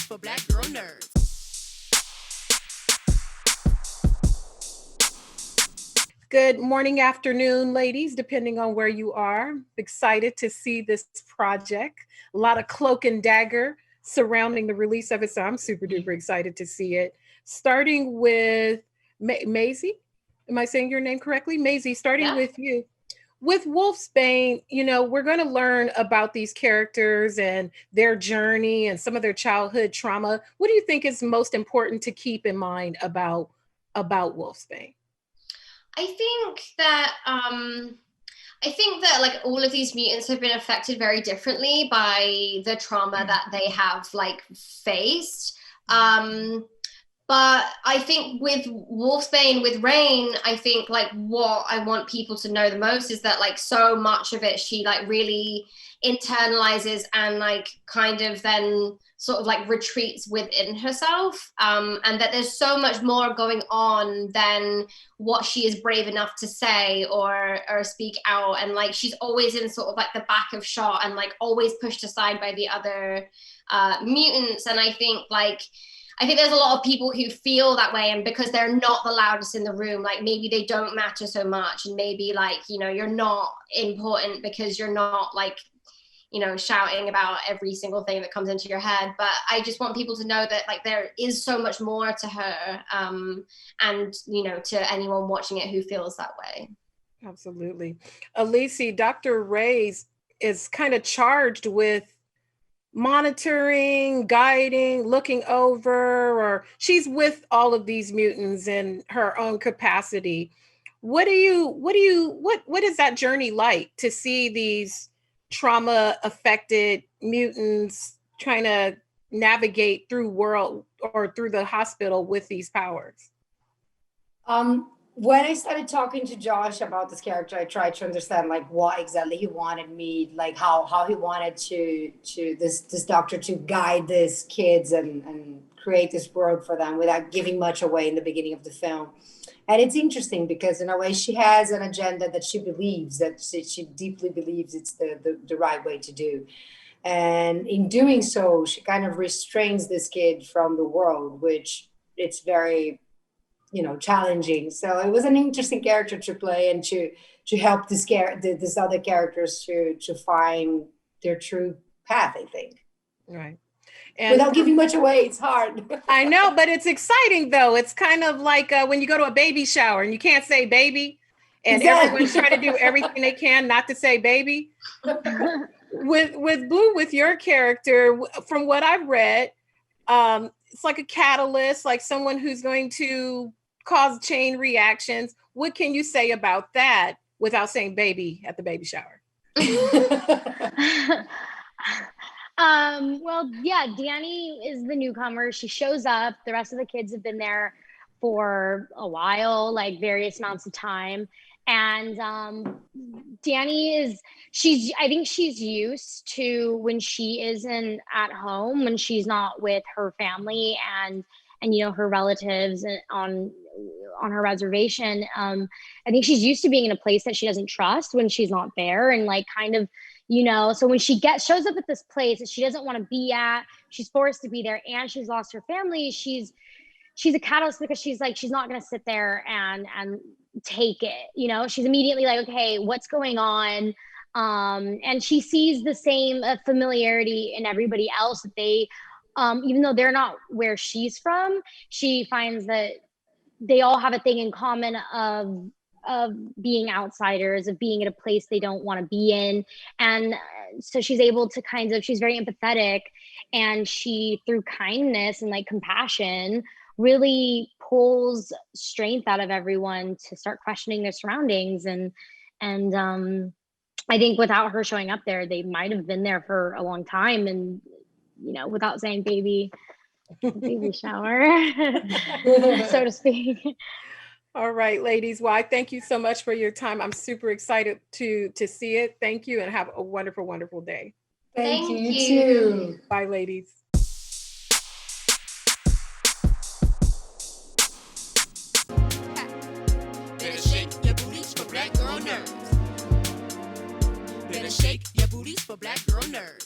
for Black girl nerds. Good morning, afternoon, ladies, depending on where you are. Excited to see this project. A lot of cloak and dagger surrounding the release of it, so I'm super duper excited to see it. Starting with Maisie. Am I saying your name correctly? Maisie, starting with you. With Wolfsbane, you know, we're going to learn about these characters and their journey and some of their childhood trauma. What do you think is most important to keep in mind about Wolfsbane? I think that like all of these mutants have been affected very differently by the trauma that they have like faced. But I think with Wolfsbane, with Rahne, I think like what I want people to know the most is that like so much of it, she like really internalizes and like kind of then sort of like retreats within herself. And that there's so much more going on than what she is brave enough to say or speak out. And like, she's always in sort of like the back of shot and like always pushed aside by the other mutants. And I think there's a lot of people who feel that way, and because they're not the loudest in the room, like maybe they don't matter so much, and maybe like, you know, you're not important because you're not like, you know, shouting about every single thing that comes into your head. But I just want people to know that like there is so much more to her, and you know, to anyone watching it who feels that way. Absolutely. Alicia, Dr. Reyes is kind of charged with monitoring, guiding, looking over, or she's with all of these mutants in her own capacity. What is that journey like to see these trauma affected mutants trying to navigate through world or through the hospital with these powers? When I started talking to Josh about this character, I tried to understand like what exactly he wanted me, like how he wanted to this doctor to guide these kids and create this world for them without giving much away in the beginning of the film. And it's interesting because in a way she has an agenda that she believes, that she deeply believes it's the right way to do. And in doing so, she kind of restrains this kid from the world, which it's very, you know, challenging. So it was an interesting character to play and to help these other characters to find their true path, I think. Right. And without giving much away, it's hard. I know, but it's exciting though. It's kind of like when you go to a baby shower and you can't say baby, and everyone's trying to do everything they can not to say baby. With Blu, with your character, from what I've read, it's like a catalyst, like someone who's going to cause chain reactions. What can you say about that without saying baby at the baby shower? Well, yeah, Dani is the newcomer. She shows up. The rest of the kids have been there for a while, like various amounts of time. And Dani I think she's used to when she isn't at home, when she's not with her family and you know, her relatives on her reservation. I think she's used to being in a place that she doesn't trust when she's not there, and like kind of, you know, so when she shows up at this place that she doesn't want to be at, she's forced to be there, and she's lost her family. She's a catalyst because she's not going to sit there and take it, you know. She's immediately like, okay, what's going on? And she sees the same familiarity in everybody else, that they even though they're not where she's from, she finds that they all have a thing in common of being outsiders, of being at a place they don't want to be in. And so she's able to she's very empathetic, and she, through kindness and like compassion, really pulls strength out of everyone to start questioning their surroundings. And I think without her showing up there, they might have been there for a long time, and, you know, without saying baby shower, so to speak. All right, ladies. Well, I thank you so much for your time. I'm super excited to see it. Thank you, and have a wonderful, wonderful day. Thank you too. Bye, ladies. Better shake your booties for Black girl nerds. Better shake your booties for Black girl nerds.